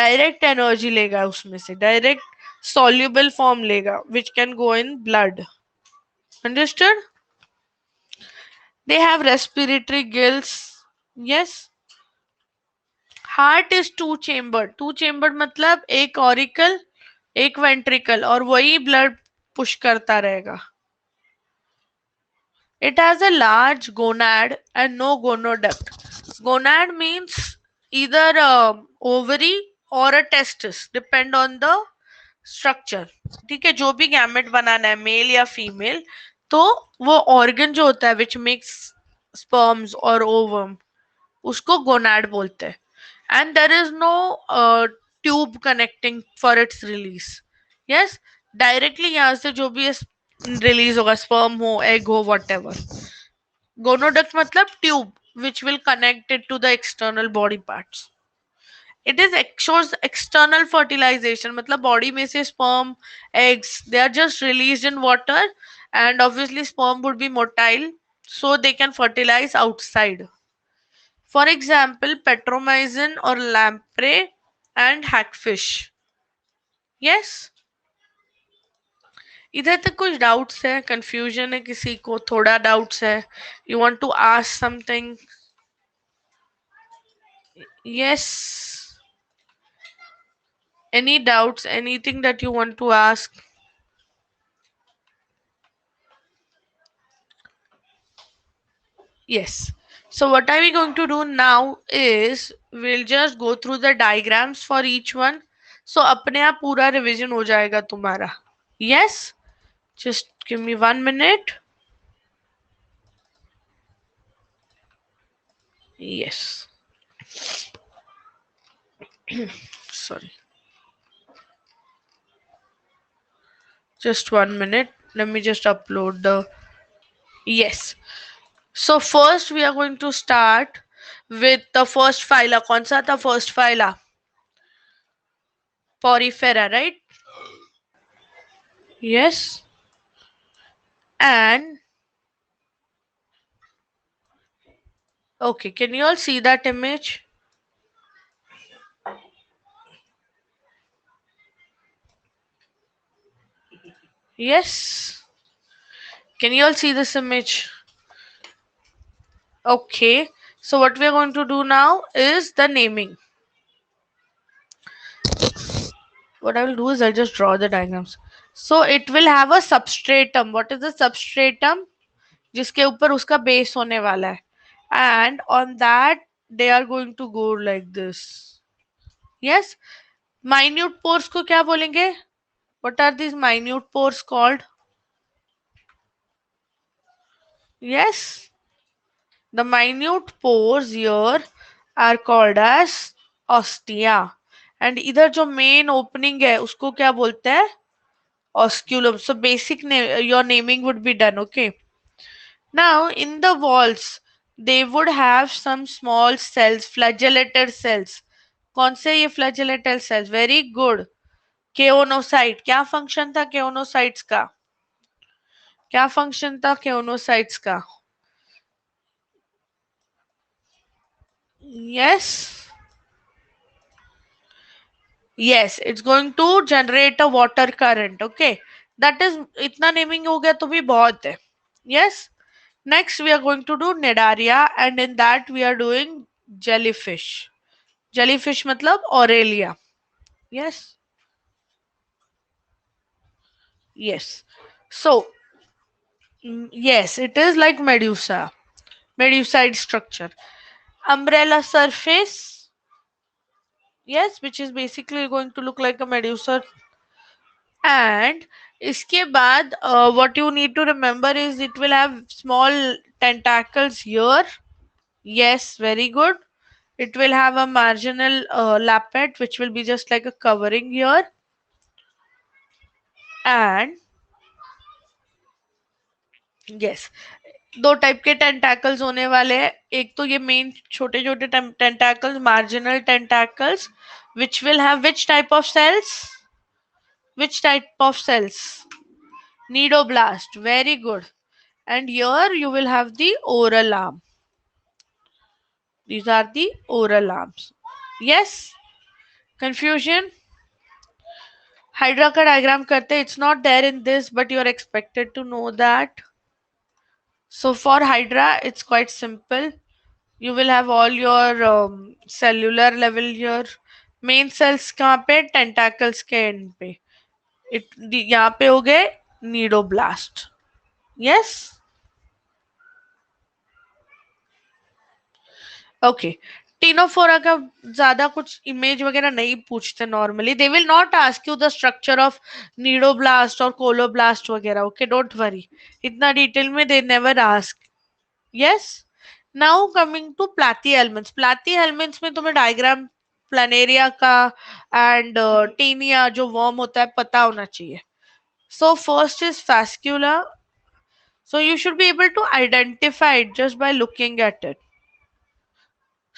direct energy लेगा उसमें से, direct soluble form लेगा, which can go in blood. Understood? They have respiratory gills. Yes. Heart is two chambered. Two chambered मतलब एक ऑरिकल, एक वेंट्रिकल, और वही ब्लड पुश करता रहेगा. It has a large gonad and no gonoduct. Gonad means either a ovary or a testis, depend on the structure. ठीक है, जो भी गैमेट बनाना है, मेल या फीमेल, तो वो ऑर्गन जो होता है विच मेक्स स्पर्म्स और ओवम, उसको गोनाड बोलते हैं. And there is no tube connecting for its release. Yes, directly यहाँ से जो भी रिलीज होगा, स्पर्म हो, एग हो, वट एवर. गोनोडक्ट मतलब tube which will connect it to the external body parts. It is shows external fertilization, मतलब body में से sperm, eggs, they are just released in water, and obviously sperm would be motile, so they can fertilize outside. For example, petromyzin or lamprey and hackfish. Yes. इधर तक कुछ doubts है, confusion है, किसी को थोड़ा डाउट्स है, you want to ask something? Yes, any doubts, anything that you want to ask? Yes. So what are we going to do now is we'll just go through the diagrams for each one. So अपने आप पूरा revision हो जाएगा तुम्हारा. Yes. Just give me 1 minute. Yes. Sorry. Just 1 minute. Let me just upload the. Yes. So first we are going to start with the first phyla. कौन सा था first phyla? Porifera, right? Yes. And okay, can you all see that image? Yes. Can you all see this image? Okay. So what we are going to do now is the naming. What I will do is I'll just draw the diagrams. So it will have a substratum. What is the substratum? जिसके ऊपर उसका base होने वाला है. And on that they are going to go like this. Yes. Minute pores को क्या बोलेंगे? What are these minute pores called? Yes. The minute pores here are called as ostia. And इधर जो main opening है उसको क्या बोलते हैं? Osculum. So basic name, your naming would be done. Okay. Now in the walls they would have some small cells, flagellated cells. कौन से ये flagellated cells? Very good. Keonocyte. क्या function था keonocytes का? क्या function था keonocytes का? Yes. Yes, it's going to generate a water current. Okay, that is इतना naming हो गया तो भी बहुत है. Yes. Next we are going to do Nidaria, and in that we are doing jellyfish. Jellyfish मतलब Aurelia. Yes. Yes. So yes, it is like Medusa. Medusaid structure. Umbrella surface. Yes, which is basically going to look like a Medusa. And इसके बाद what you need to remember is it will have small tentacles here. Yes, very good. It will have a marginal lappet which will be just like a covering here. And yes, दो type के टेंटैकल्स होने वाले हैं. एक तो ये main छोटे छोटे टेंटैकल्स, marginal टेंटैकल्स, which will have which type of cells? Which type of cells? Nidoblast. Very good. And here you will have the oral arm. These are the oral arms. Yes? Confusion? Hydra का diagram करते. It's not there in this, but you are expected to know that. So for Hydra, it's quite simple. You will have all your cellular level here. Main cells कहाँ पे? Tentacles के end पे. यहाँ पे हो गए nidoblast. Yes? Okay. Ctenophora का ज्यादा कुछ इमेज वगैरह नहीं पूछते normally. They will not ask you the structure of cnidoblast और कोलोब्लास्ट वगैरह. Okay, don't worry. इतना डिटेल में they never ask. Yes. Now coming to platyhelminthes. Platyhelminthes में तुम्हें डायग्राम प्लानेरिया का एंड टेनिया जो वर्म होता है पता होना चाहिए. So first is fascicula. So you should be able to identify it just by looking at it.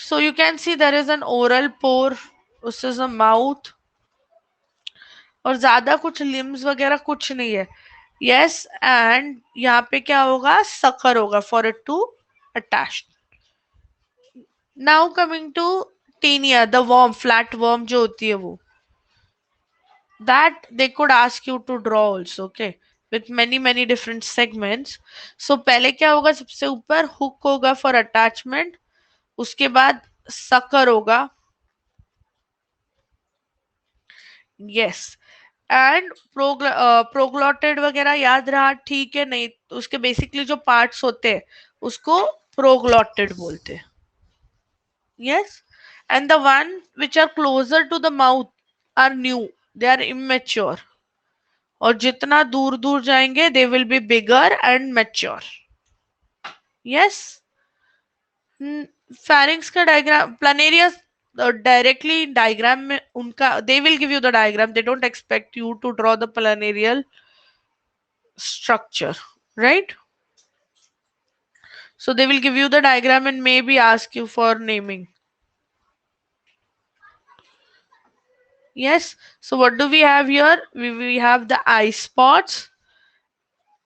So you can see there is an oral pore, this is a mouth, और ज्यादा कुछ limbs वगैरह कुछ नहीं है. Yes, and यहाँ पे क्या होगा? Sucker होगा for it to attach. Now coming to tinea, the worm, flat worm जो होती है वो. That they could ask you to draw also, okay, with many different segments. So पहले क्या होगा? सबसे ऊपर hook होगा for attachment. उसके बाद sucker होगा. Yes. एंड प्रोग्लॉटेड वगैरह याद रहा? ठीक है. नहीं तो उसके बेसिकली जो पार्ट्स होते हैं उसको प्रोग्लॉटेड बोलते हैं. Yes. And the one which are closer to the mouth are new, they are immature. और जितना दूर दूर जाएंगे they will be bigger and mature. Yes. फेरिंग्स का डायग्राम प्लानेरिया डायरेक्टली डायग्राम में उनका they will give you the diagram. They don't expect you to draw the planarian structure, right? So they will give you the diagram and maybe ask you for naming. Yes. So what do we have here? We have the eye spots.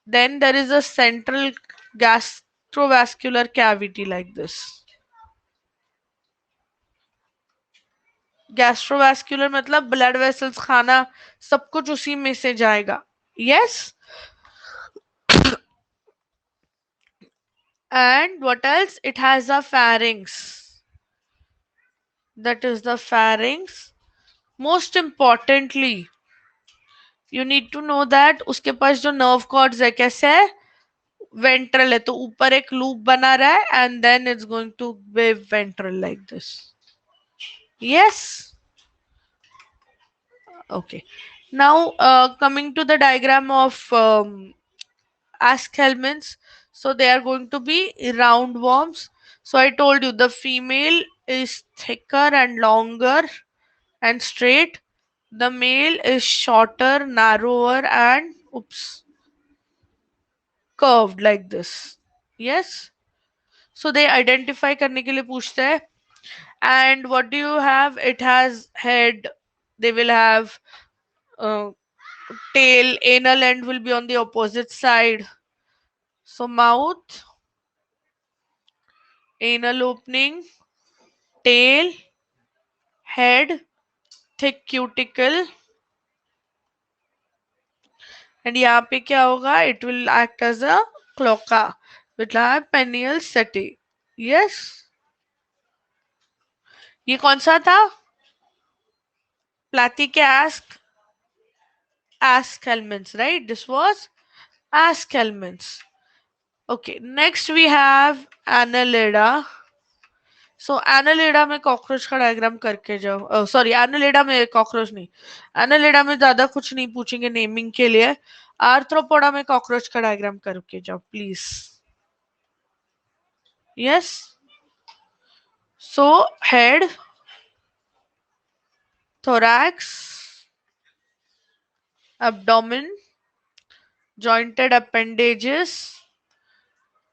Then there is a central gastrovascular cavity like this. Gastrovascular मतलब blood vessels, खाना सब कुछ उसी में से जाएगा. Yes. And what else? It has a pharynx. That is the pharynx. Most importantly, you need to know that उसके पास जो नर्व कॉर्ड्स है कैसे है? वेंट्रल है. तो ऊपर एक लूप बना रहा है and then it's going to be ventral like this. Yes. Okay. Now coming to the diagram of aschelminthes. So they are going to be round worms. So I told you the female is thicker and longer and straight. The male is shorter, narrower, and oops, curved like this. Yes. So they identify करने के लिए पूछते हैं. And what do you have? It has head. They will have uh, tail. Anal end will be on the opposite side. So mouth, anal opening, tail, head, thick cuticle, and यहाँ पे क्या होगा? It will act as a cloaca. It will have penile setae. Yes. ये कौन सा था? Platycast aschelminthes, right? This was aschelminthes. Okay, next we have Annelida. So Annelida में cockroach का डायग्राम करके जाओ. सॉरी, एनालिडा में कॉकरोच नहीं, एनालिडा में ज्यादा कुछ नहीं पूछेंगे नेमिंग के लिए. आर्थ्रोपोडा में कॉकरोच का डायग्राम करके जाओ please. Yes. So head, thorax, abdomen, jointed appendages,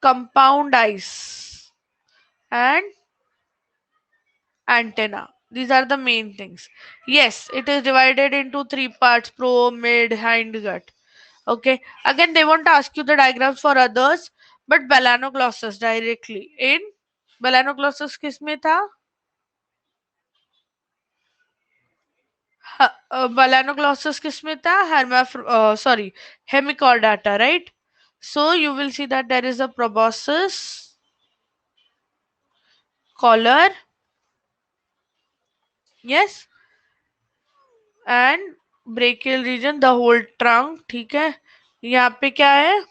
compound eyes, and antenna. These are the main things. Yes, it is divided into three parts: pro, mid, hindgut. Okay. Again, they won't ask you the diagrams for others, but Balanoglossus directly. In Balanoglossus किस में था? Balanoglossus किस में था? Sorry, Hemichordata, right? So you will see that there is a proboscis, collar, yes, and brachial region, the whole trunk. ठीक है. यहाँ पे क्या है?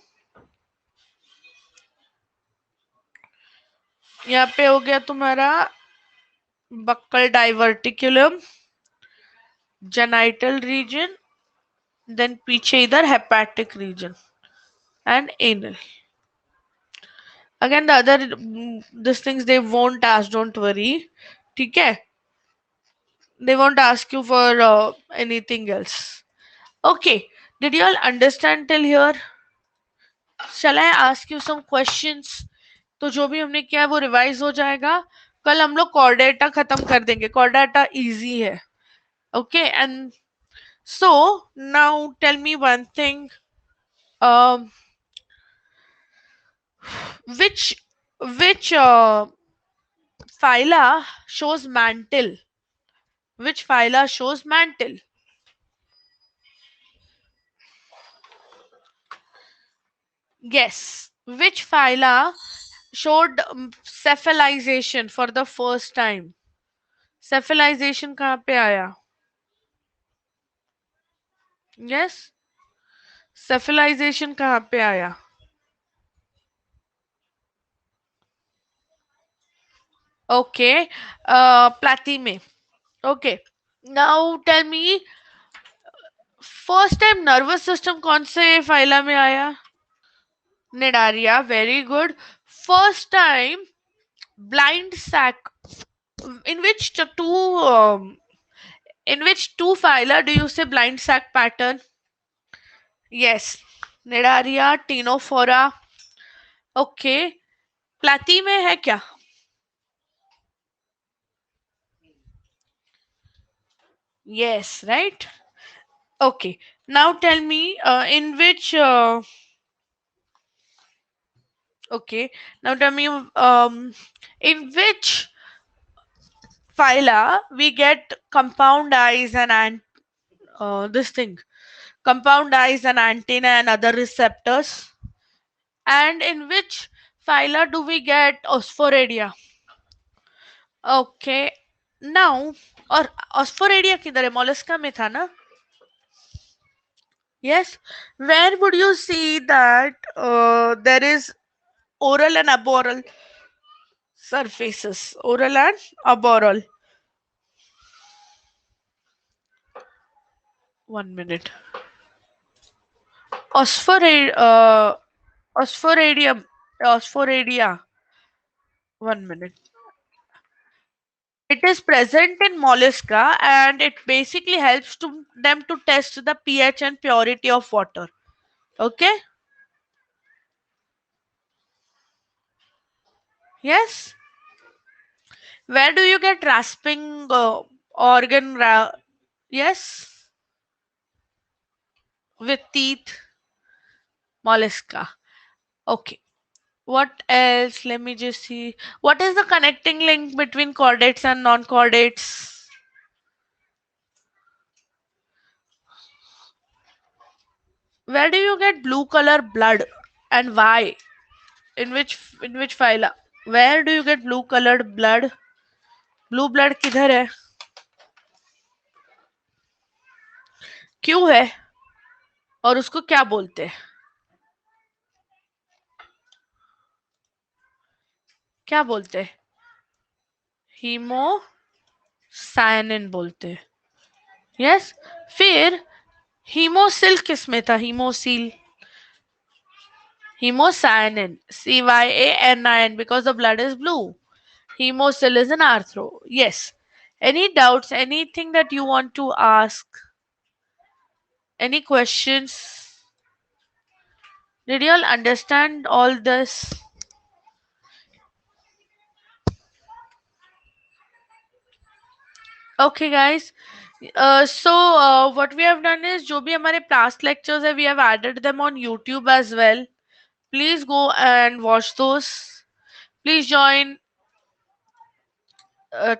यहाँ पे हो गया तुम्हारा buccal diverticulum, genital region, then पीछे इधर hepatic region and anal. Again, the other these things they won't ask, don't worry. ठीक है. They won't ask you for anything else. Okay, did you all understand till here? Shall I ask you some questions? तो जो भी हमने किया है वो revise हो जाएगा. कल हम लोग कॉर्डेटा खत्म कर देंगे. कॉर्डेटा इजी है. Okay. And so now tell me one thing. Which phyla shows mantle? Which phyla shows mantle? Guess. Which phyla showed cephalization for the first time? Cephalization कहाँ पे आया? Yes. Cephalization कहाँ पे आया? Okay. Platy में. Okay. Now tell me, first time nervous system कौन से phyla में आया? Nidaria. Very good. First time blind sac. In which two phyla do you say blind sac pattern? Yes. Nidaria, Ctenophora. Okay. Platy में है क्या? Yes, right? Okay. Now tell me in which okay. Now tell me in which phyla we get compound eyes and this thing, compound eyes and antenna and other receptors, and in which phyla do we get Osphoradia? Okay. Now, और Osphoradia किधर है? Mollusca में था ना? Yes. Where would you see that there is oral and aboral surfaces? Oral and aboral. 1 minute. Osphoradia. Osphoradia. Osphoradia. 1 minute. It is present in mollusca and it basically helps to them to test the pH and purity of water. Okay. Yes. Where do you get rasping organ? Yes. With teeth. Mollusca. Okay. What else? Let me just see. What is the connecting link between chordates and non-chordates? Where do you get blue color blood and why? In which phyla? Where do you get blue colored blood? Blue blood किधर है? क्यों है? और उसको क्या बोलते हैं? क्या बोलते हैं? हीमोसायनिन बोलते हैं. यस. फिर हीमोसिल किसमें था? Haemocoel. Hemocyanin, CYANIN, because the blood is blue. Hemosil is an arthro. Yes. Any doubts? Anything that you want to ask? Any questions? Did you all understand all this? Okay, guys. What we have done is, जो भी हमारे past lectures है, we have added them on YouTube as well. Please go and watch those. Please join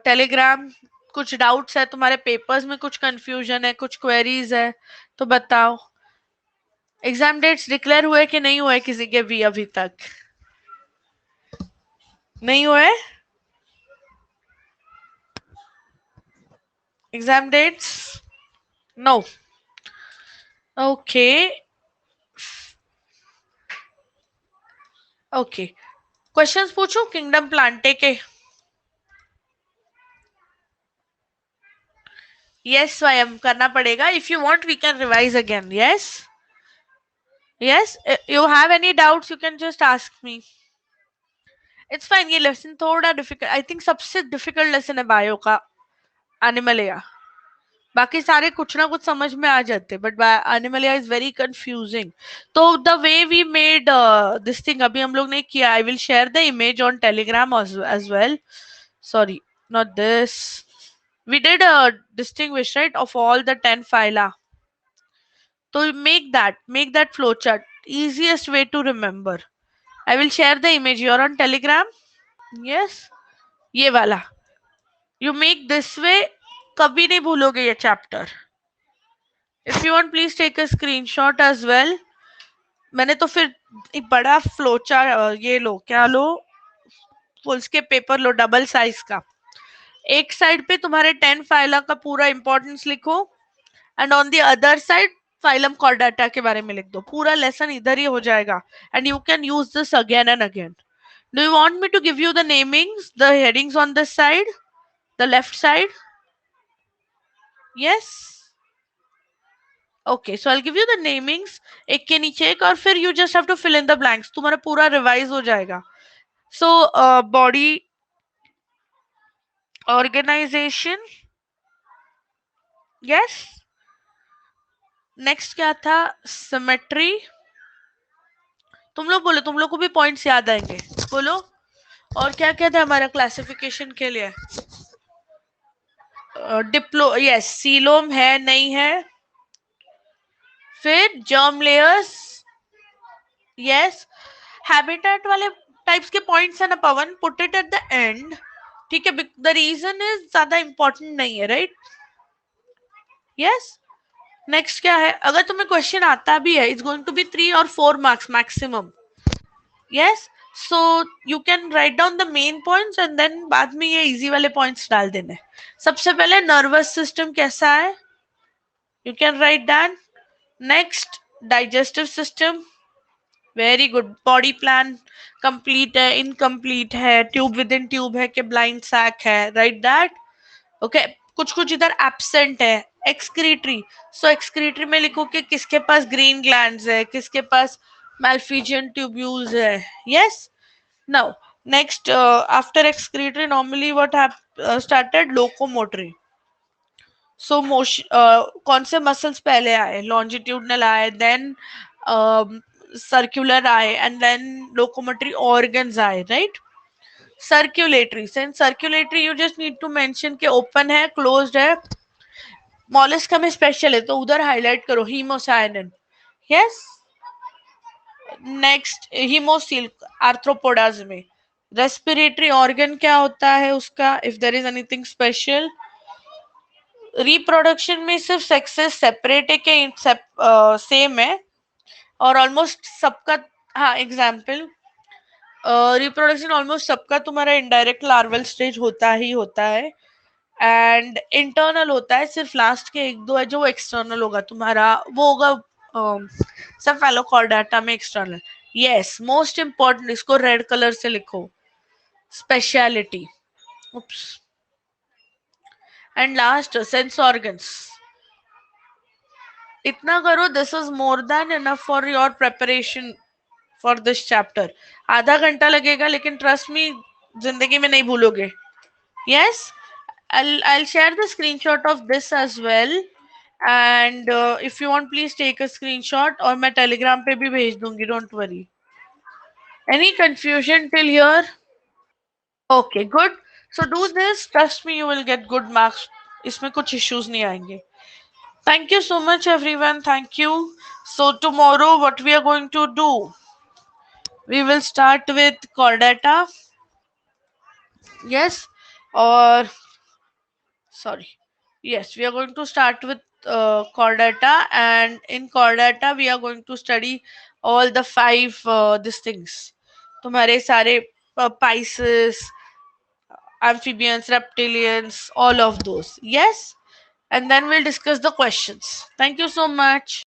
Telegram. कुछ doubts है तुम्हारे papers में, कुछ confusion है, कुछ क्वेरीज है तो बताओ. एग्जाम डेट्स डिक्लेयर हुए कि नहीं हुए किसी के भी? अभी तक नहीं हुए exam dates? No. Okay. Okay, questions पूछूं किंगडम प्लांटे के? यस, स्वयं करना पड़ेगा. If you want we can revise again. Yes. Yes, you have any doubts you can just ask me. It's fine. ये लेसन थोड़ा डिफिकल्ट, आई थिंक सबसे difficult lesson है bio का, एनिमलिया. बाकी सारे कुछ ना कुछ समझ में आ जाते, but animalia is very confusing. तो the way we made this thing अभी हम लोग ने किया. I will share the image on Telegram as well. Sorry, not this. We did distinguish, right, of all the 10 phyla. So make that flowchart. Easiest way to remember. I will share the image. You're on Telegram? Yes. ये वाला. You make this way. कभी नहीं भूलोगे ये chapter. If you want, please take a screenshot as well. मैंने तो फिर एक बड़ा flowchart, ये लो, क्या लो, फुलस्केप पेपर लो, डबल साइज का. एक साइड पे तुम्हारे 10 फाइला का पूरा इंपॉर्टेंस लिखो, and on the other side phylum Chordata के बारे में लिख दो. पूरा लेसन इधर ही हो जाएगा, and you can use this again and again. Do you want me to give you the namings, the headings on this side, the left side? Yes. Okay, so I give you the namings एक के नीचे एक, और फिर you just have to fill in the blanks. तुम्हारा पूरा revise हो जाएगा. So body organisation. Yes. Next क्या था? सिमेट्री. तुम लोग बोलो, तुम लोग को भी पॉइंट्स याद आएंगे. बोलो. और क्या क्या था हमारा क्लासिफिकेशन के लिए? डिप्लो, यस, सीलोम है नहीं है. फिर जर्म लेयर्स. यस. हैबिटेट वाले टाइप्स के पॉइंट्स है ना Pawan, put it at the end. ठीक है, द रीजन इज ज्यादा इंपॉर्टेंट नहीं है, राइट? यस. नेक्स्ट क्या है? अगर तुम्हें क्वेश्चन आता भी है, इट्स गोइंग टू बी 3 और 4 marks maximum. Yes. So you can write down the main points and then बाद में ये इजी वाले पॉइंट्स डाल देने. सबसे पहले नर्वस सिस्टम कैसा है, you can right that. Next digestive system. Very good. Body plan complete है, इनकम्प्लीट है, ट्यूब विद इन ट्यूब है कि ब्लाइंड सैक है, राइट दैट. ओके. कुछ कुछ इधर एब्सेंट है. एक्सक्रीटरी. सो एक्सक्रीटरी में लिखो कि किसके पास ग्रीन ग्लैंड्स है, किसके पास malphizian tubules है. Yes. Now next, after excretory normally what started? Locomotory. So motion, कौन से muscles पहले आए? Longitudinal आए, then circular आए, and then locomotory organs आए, right? Circulatory. Since circulatory you just need to mention कि open है, closed है. mollusk हमें special है तो उधर highlight करो, hemocyanin. Yes. नेक्स्ट हीमोसील आर्थ्रोपोडाज में रेस्पिरेटरी ऑर्गन क्या होता है उसका, if there is anything special. Reproduction में सिर्फ सेक्सेस सेपरेट है कि सेम है, और ऑलमोस्ट सबका, हाँ एग्जाम्पल, रिप्रोडक्शन ऑलमोस्ट सबका तुम्हारा इनडायरेक्ट लार्वल स्टेज होता ही होता है, एंड इंटरनल होता है, सिर्फ लास्ट के एक दो है जो एक्सटर्नल होगा तुम्हारा, वो होगा सेफेलोकॉर्डाटा में एक्सटर्नल। यस, मोस्ट इंपॉर्टेंट, इसको रेड कलर से लिखो, speciality. Oops. And last sense organs. इतना करो, this is more than enough for your preparation for this chapter. आधा घंटा लगेगा लेकिन ट्रस्ट मी, जिंदगी में नहीं भूलोगे। यस, I'll share the screenshot of this as well, and if you want please take a screenshot, और मैं telegram पे भी भेज दूंगी, don't worry. Any confusion till here? Okay, good. So do this, trust me, you will get good marks. इसमें कुछ issues नहीं आएंगे. Thank you so much everyone, thank you. So tomorrow what we are going to do, we will start with chordata. Yes, or sorry, yes, we are going to start with chordata, and in chordata we are going to study all the five these things, तुम्हारे सारे Pisces, amphibians, reptilians, all of those. Yes, and then we'll discuss the questions. Thank you so much.